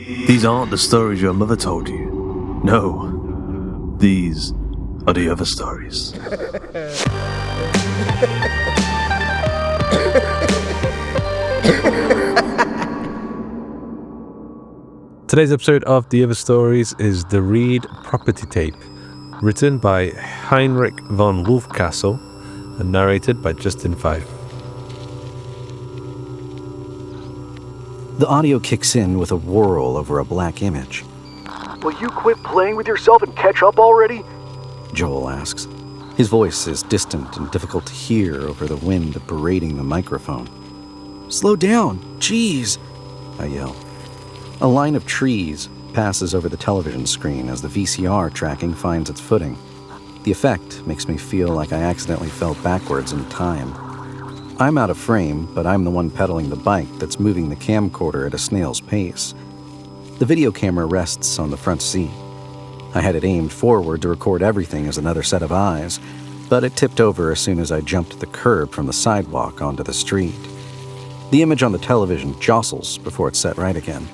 These aren't the stories your mother told you. No, these are the other stories. Today's episode of The Other Stories is the Reid Property Tape, written by Heinrich von Wolfcastle and narrated by Justin Fife. The audio kicks in with a whirl over a black image. Will you quit playing with yourself and catch up already? Joel asks. His voice is distant and difficult to hear over the wind berating the microphone. Slow down, jeez, I yell. A line of trees passes over the television screen as the VCR tracking finds its footing. The effect makes me feel like I accidentally fell backwards in time. I'm out of frame, but I'm the one pedaling the bike that's moving the camcorder at a snail's pace. The video camera rests on the front seat. I had it aimed forward to record everything as another set of eyes, but it tipped over as soon as I jumped the curb from the sidewalk onto the street. The image on the television jostles before it's set right again.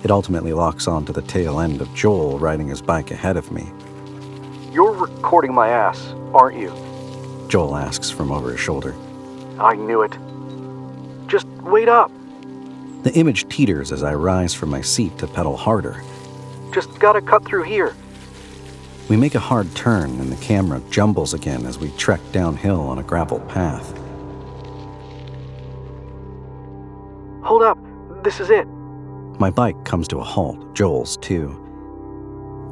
It ultimately locks onto the tail end of Joel riding his bike ahead of me. You're recording my ass, aren't you? Joel asks from over his shoulder. I knew it. Just wait up. The image teeters as I rise from my seat to pedal harder. Just gotta cut through here. We make a hard turn and the camera jumbles again as we trek downhill on a gravel path. Hold up, this is it. My bike comes to a halt, Joel's too.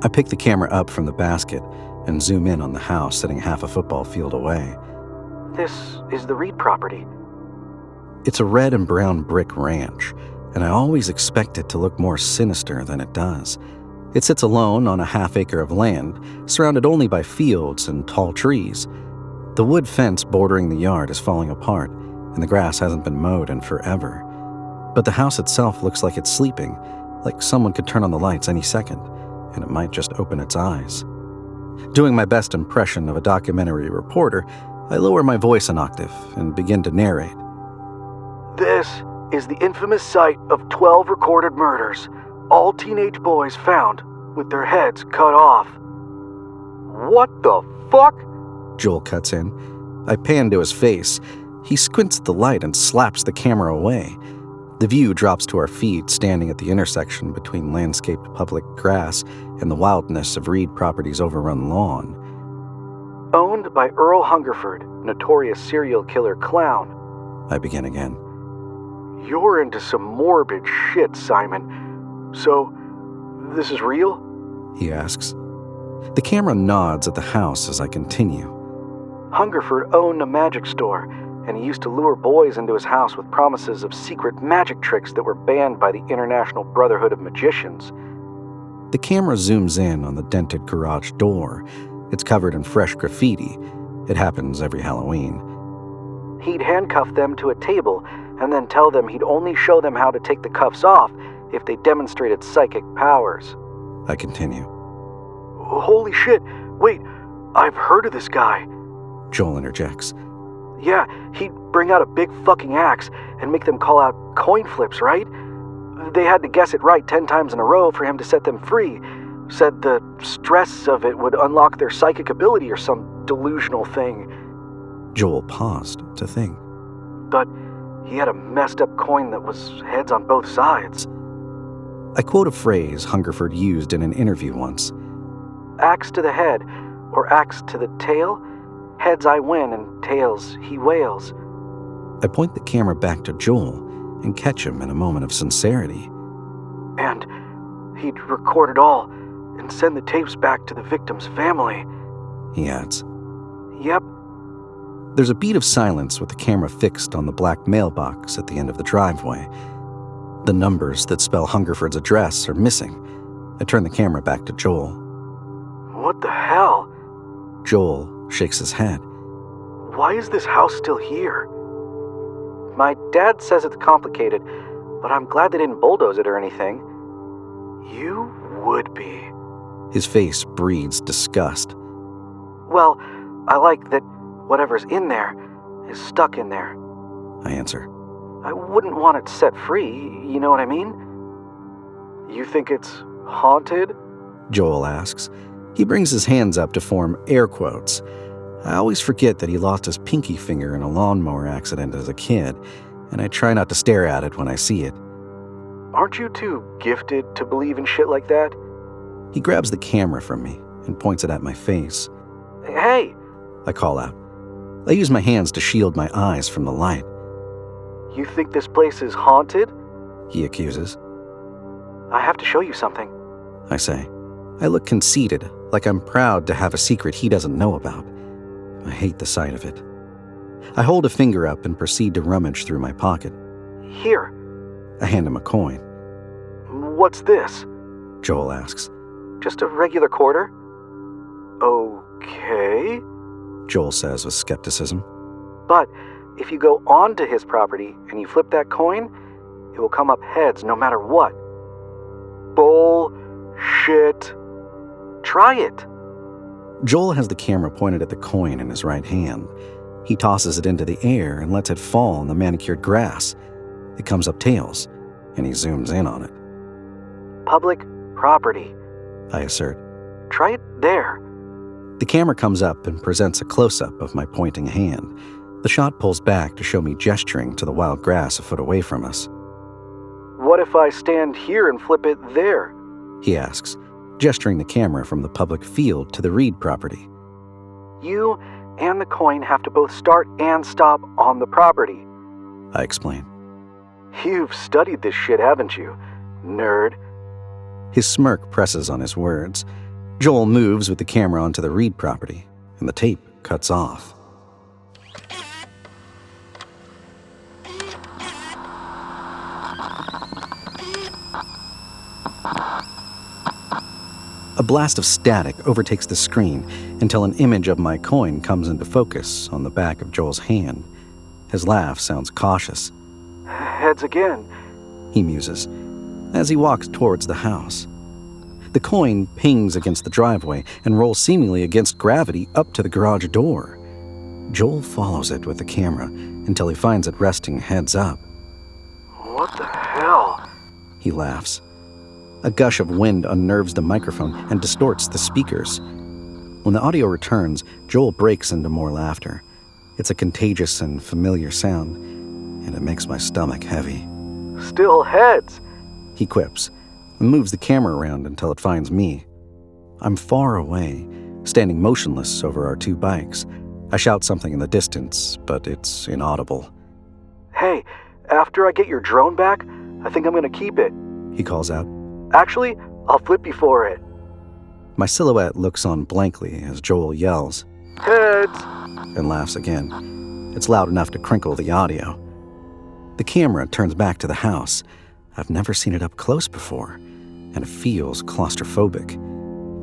I pick the camera up from the basket and zoom in on the house sitting half a football field away. This is the Reid property. It's a red and brown brick ranch, and I always expect it to look more sinister than it does. It sits alone on a half-acre of land, surrounded only by fields and tall trees. The wood fence bordering the yard is falling apart, and the grass hasn't been mowed in forever. But the house itself looks like it's sleeping, like someone could turn on the lights any second, and it might just open its eyes. Doing my best impression of a documentary reporter, I lower my voice an octave and begin to narrate. This is the infamous site of 12 recorded murders, all teenage boys found with their heads cut off. What the fuck? Joel cuts in. I pan to his face. He squints at the light and slaps the camera away. The view drops to our feet, standing at the intersection between landscaped public grass and the wildness of Reid Property's overrun lawn. Owned by Earl Hungerford, notorious serial killer clown. I begin again. You're into some morbid shit, Simon. So, this is real? He asks. The camera nods at the house as I continue. Hungerford owned a magic store, and he used to lure boys into his house with promises of secret magic tricks that were banned by the International Brotherhood of Magicians. The camera zooms in on the dented garage door. It's covered in fresh graffiti. It happens every Halloween. He'd handcuff them to a table and then tell them he'd only show them how to take the cuffs off if they demonstrated psychic powers. I continue. Holy shit, wait, I've heard of this guy. Joel interjects. Yeah, he'd bring out a big fucking axe and make them call out coin flips, right? They had to guess it right 10 times in a row for him to set them free. Said the stress of it would unlock their psychic ability or some delusional thing. Joel paused to think. But he had a messed up coin that was heads on both sides. I quote a phrase Hungerford used in an interview once. Axe to the head, or axe to the tail? Heads I win and tails he wails. I point the camera back to Joel and catch him in a moment of sincerity. And he'd record it all and send the tapes back to the victim's family. He adds. Yep. There's a beat of silence with the camera fixed on the black mailbox at the end of the driveway. The numbers that spell Hungerford's address are missing. I turn the camera back to Joel. What the hell? Joel shakes his head. Why is this house still here? My dad says it's complicated, but I'm glad they didn't bulldoze it or anything. You would be. His face breathes disgust. Well, I like that whatever's in there is stuck in there. I answer. I wouldn't want it set free, you know what I mean? You think it's haunted? Joel asks. He brings his hands up to form air quotes. I always forget that he lost his pinky finger in a lawnmower accident as a kid, and I try not to stare at it when I see it. Aren't you too gifted to believe in shit like that? He grabs the camera from me and points it at my face. Hey! I call out. I use my hands to shield my eyes from the light. You think this place is haunted? He accuses. I have to show you something. I say. I look conceited, like I'm proud to have a secret he doesn't know about. I hate the sight of it. I hold a finger up and proceed to rummage through my pocket. Here. I hand him a coin. What's this? Joel asks. Just a regular quarter? Okay. Joel says with skepticism. But if you go onto his property and you flip that coin, it will come up heads no matter what. Bullshit. Try it. Joel has the camera pointed at the coin in his right hand. He tosses it into the air and lets it fall on the manicured grass. It comes up tails, and he zooms in on it. Public property, I assert. Try it there. The camera comes up and presents a close-up of my pointing hand. The shot pulls back to show me gesturing to the wild grass a foot away from us. What if I stand here and flip it there? He asks, gesturing the camera from the public field to the Reid property. You and the coin have to both start and stop on the property. I explain. You've studied this shit, haven't you, nerd? His smirk presses on his words. Joel moves with the camera onto the Reid property, and the tape cuts off. A blast of static overtakes the screen until an image of my coin comes into focus on the back of Joel's hand. His laugh sounds cautious. Heads again, he muses, as he walks towards the house. The coin pings against the driveway and rolls seemingly against gravity up to the garage door. Joel follows it with the camera until he finds it resting heads up. What the hell? He laughs. A gush of wind unnerves the microphone and distorts the speakers. When the audio returns, Joel breaks into more laughter. It's a contagious and familiar sound, and it makes my stomach heavy. Still heads, he quips, and moves the camera around until it finds me. I'm far away, standing motionless over our two bikes. I shout something in the distance, but it's inaudible. Hey, after I get your drone back, I think I'm gonna keep it. He calls out. Actually, I'll flip you for it. My silhouette looks on blankly as Joel yells, Heads! and laughs again. It's loud enough to crinkle the audio. The camera turns back to the house. I've never seen it up close before, and it feels claustrophobic.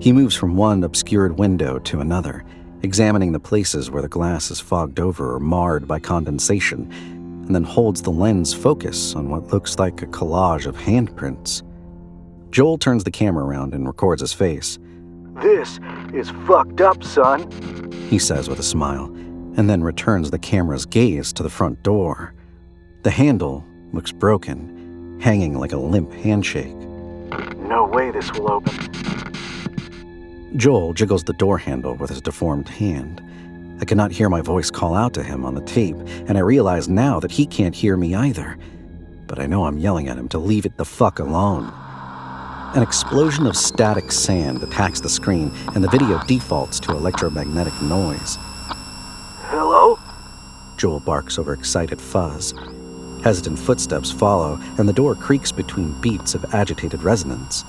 He moves from one obscured window to another, examining the places where the glass is fogged over or marred by condensation, and then holds the lens focus on what looks like a collage of handprints. Joel turns the camera around and records his face. This is fucked up, son, he says with a smile, and then returns the camera's gaze to the front door. The handle looks broken, hanging like a limp handshake. No way this will open. Joel jiggles the door handle with his deformed hand. I cannot hear my voice call out to him on the tape, and I realize now that he can't hear me either. But I know I'm yelling at him to leave it the fuck alone. An explosion of static sand attacks the screen, and the video defaults to electromagnetic noise. Hello? Joel barks over excited fuzz. Hesitant footsteps follow, and the door creaks between beats of agitated resonance.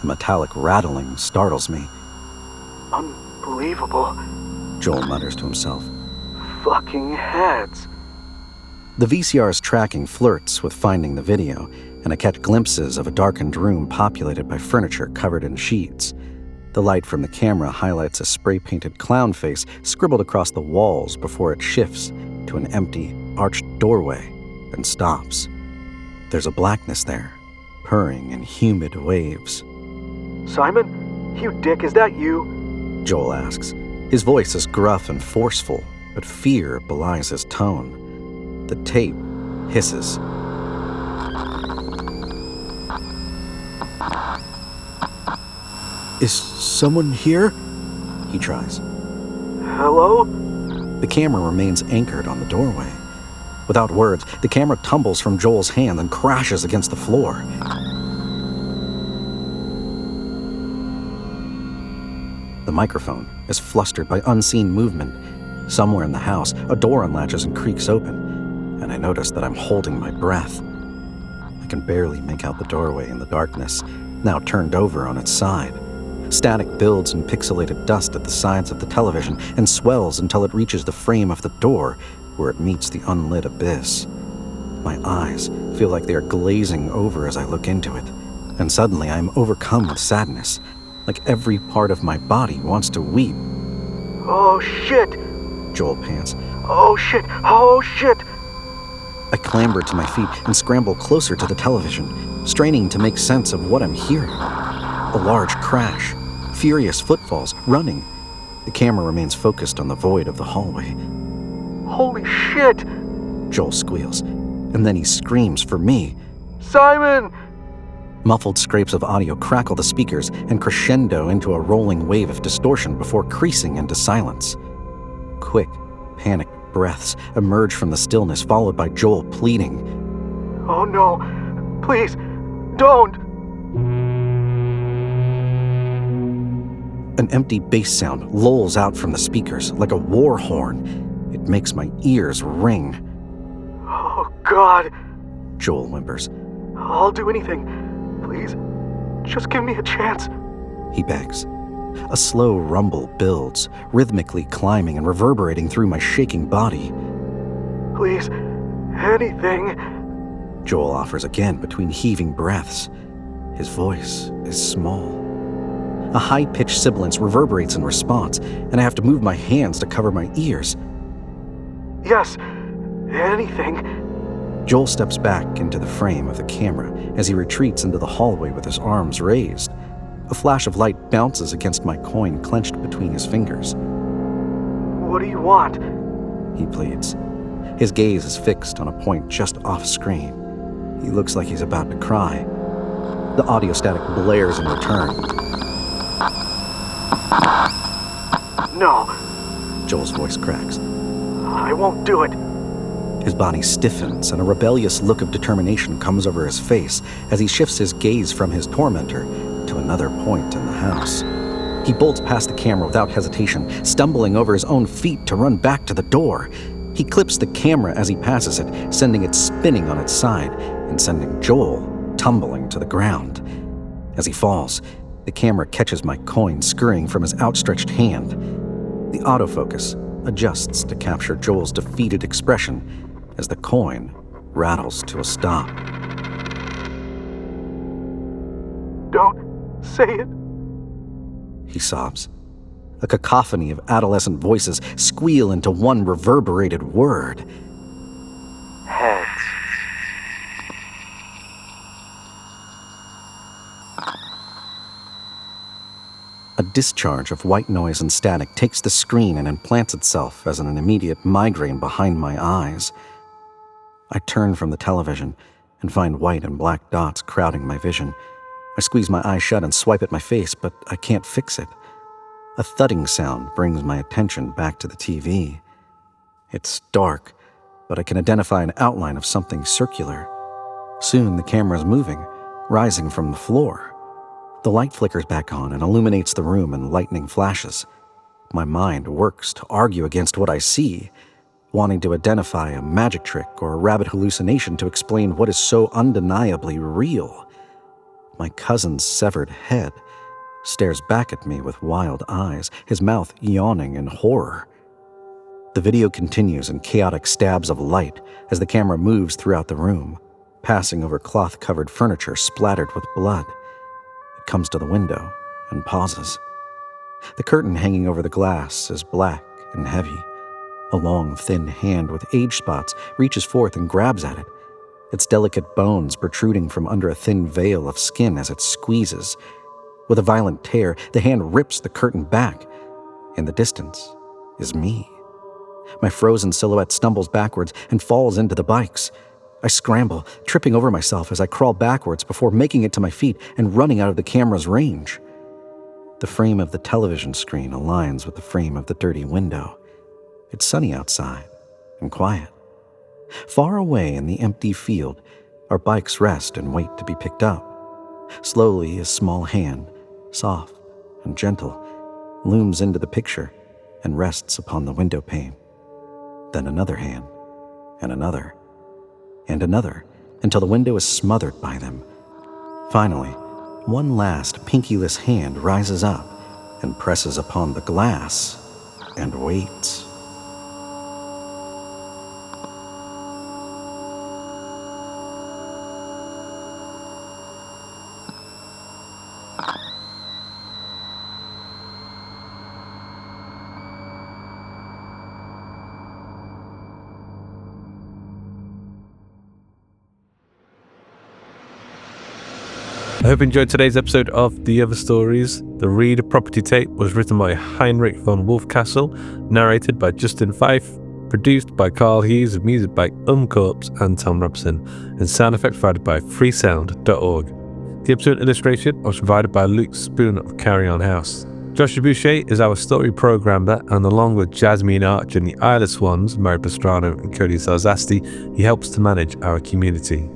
The metallic rattling startles me. Unbelievable. Joel mutters to himself. Fucking heads. The VCR's tracking flirts with finding the video, and I catch glimpses of a darkened room populated by furniture covered in sheets. The light from the camera highlights a spray-painted clown face scribbled across the walls before it shifts to an empty, arched doorway and stops. There's a blackness there, purring in humid waves. Simon? You dick, is that you? Joel asks. His voice is gruff and forceful, but fear belies his tone. The tape hisses. Is someone here? He tries. Hello? The camera remains anchored on the doorway. Without words, the camera tumbles from Joel's hand and crashes against the floor. The microphone is flustered by unseen movement. Somewhere in the house, a door unlatches and creaks open, and I notice that I'm holding my breath. I can barely make out the doorway in the darkness, now turned over on its side. Static builds in pixelated dust at the sides of the television and swells until it reaches the frame of the door, where it meets the unlit abyss. My eyes feel like they are glazing over as I look into it, and suddenly I am overcome with sadness, like every part of my body wants to weep. Oh shit! Joel pants. Oh shit! Oh shit! I clamber to my feet and scramble closer to the television, straining to make sense of what I'm hearing. A large crash. Furious footfalls, running. The camera remains focused on the void of the hallway. Holy shit! Joel squeals, and then he screams for me. Simon! Muffled scrapes of audio crackle the speakers and crescendo into a rolling wave of distortion before creasing into silence. Quick, panicked breaths emerge from the stillness, followed by Joel pleading. Oh no! Please, don't! An empty bass sound lulls out from the speakers like a war horn. It makes my ears ring. Oh God! Joel whimpers. I'll do anything. Please, just give me a chance. He begs. A slow rumble builds, rhythmically climbing and reverberating through my shaking body. Please, anything. Joel offers again between heaving breaths. His voice is small. A high-pitched sibilance reverberates in response, and I have to move my hands to cover my ears. Yes, anything. Joel steps back into the frame of the camera as he retreats into the hallway with his arms raised. A flash of light bounces against my coin clenched between his fingers. What do you want? He pleads. His gaze is fixed on a point just off screen. He looks like he's about to cry. The audio static blares in return. No, Joel's voice cracks. I won't do it. His body stiffens and a rebellious look of determination comes over his face as he shifts his gaze from his tormentor to another point in the house. He bolts past the camera without hesitation, stumbling over his own feet to run back to the door. He clips the camera as he passes it, sending it spinning on its side and sending Joel tumbling to the ground. As he falls, the camera catches my coin scurrying from his outstretched hand. The autofocus adjusts to capture Joel's defeated expression as the coin rattles to a stop. Don't say it. He sobs. A cacophony of adolescent voices squeal into one reverberated word. Heads. A discharge of white noise and static takes the screen and implants itself as an immediate migraine behind my eyes. I turn from the television and find white and black dots crowding my vision. I squeeze my eyes shut and swipe at my face, but I can't fix it. A thudding sound brings my attention back to the TV. It's dark, but I can identify an outline of something circular. Soon the camera's moving, rising from the floor. The light flickers back on and illuminates the room in lightning flashes. My mind works to argue against what I see, wanting to identify a magic trick or a rabid hallucination to explain what is so undeniably real. My cousin's severed head stares back at me with wild eyes, his mouth yawning in horror. The video continues in chaotic stabs of light as the camera moves throughout the room, passing over cloth-covered furniture splattered with blood. It comes to the window and pauses. The curtain hanging over the glass is black and heavy. A long, thin hand with age spots reaches forth and grabs at it, its delicate bones protruding from under a thin veil of skin as it squeezes. With a violent tear, the hand rips the curtain back. In the distance is me. My frozen silhouette stumbles backwards and falls into the bikes. I scramble, tripping over myself as I crawl backwards before making it to my feet and running out of the camera's range. The frame of the television screen aligns with the frame of the dirty window. It's sunny outside and quiet. Far away in the empty field, our bikes rest and wait to be picked up. Slowly, a small hand, soft and gentle, looms into the picture and rests upon the window pane. Then another hand, and another, and another, until the window is smothered by them. Finally, one last pinkyless hand rises up and presses upon the glass and waits. I hope you enjoyed today's episode of The Other Stories. The Reid property tape was written by Heinrich von Wolfcastle, narrated by Justin Fife, produced by Carl Hughes, with music by Corpse and Tom Robson, and sound effects provided by freesound.org. The episode illustration was provided by Luke Spoon of Carry On House. Joshua Boucher is our story programmer, and along with Jasmine Arch and the eyeless ones, Pastrano and Cody Czarzasty, he helps to manage our community.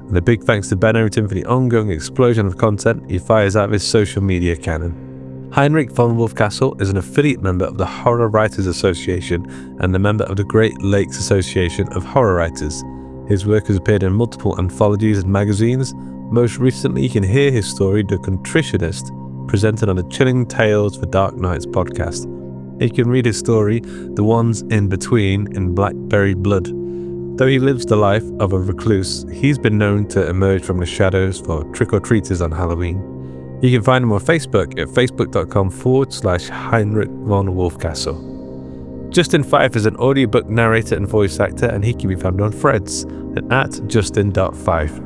And a big thanks to Ben Overton for the ongoing explosion of content he fires out of his social media cannon. Heinrich von Wolfcastle is an affiliate member of the Horror Writers Association and a member of the Great Lakes Association of Horror Writers. His work has appeared in multiple anthologies and magazines. Most recently, you can hear his story, The Contritionist, presented on the Chilling Tales for Dark Nights podcast. You can read his story, The Ones in Between, in Blackberry Blood. Though he lives the life of a recluse, he's been known to emerge from the shadows for trick-or-treaters on Halloween. You can find him on Facebook at facebook.com/Heinrich von Wolfcastle. Justin Fife is an audiobook narrator and voice actor, and he can be found on Threads at justin.fife.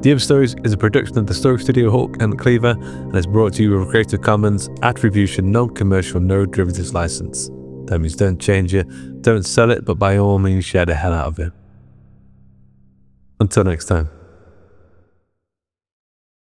The Other Stories is a production of the Story Studio Hawk and Cleaver, and is brought to you with a Creative Commons Attribution Non-Commercial No Derivatives license. That means don't change it, don't sell it, but by all means share the hell out of it. Until next time.